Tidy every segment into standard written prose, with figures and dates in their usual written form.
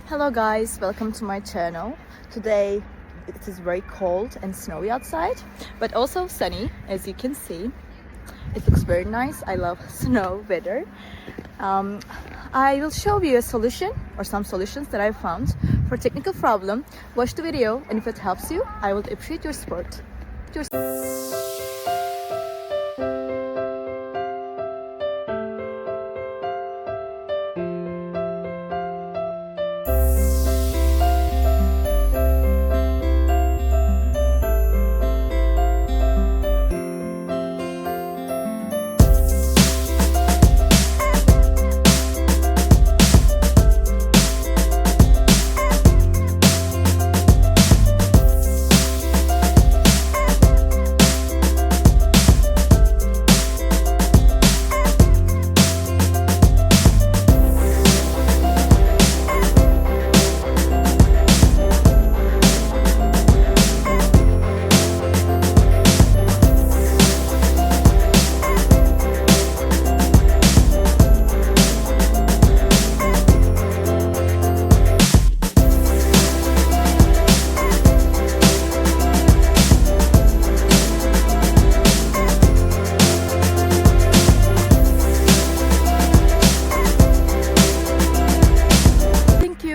Hello guys, welcome to my channel. Today it is very cold and snowy outside, but also sunny, as you can see. It looks very nice. I love snow weather. I will show you a solution or some solutions that I found for technical problem. Watch the video, and if it helps you, I will appreciate your support.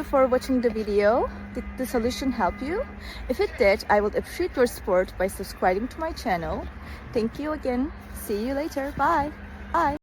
For watching the video. Did the solution help you? If it did, I would appreciate your support by subscribing to my channel. Thank you again. See you later. Bye. Bye.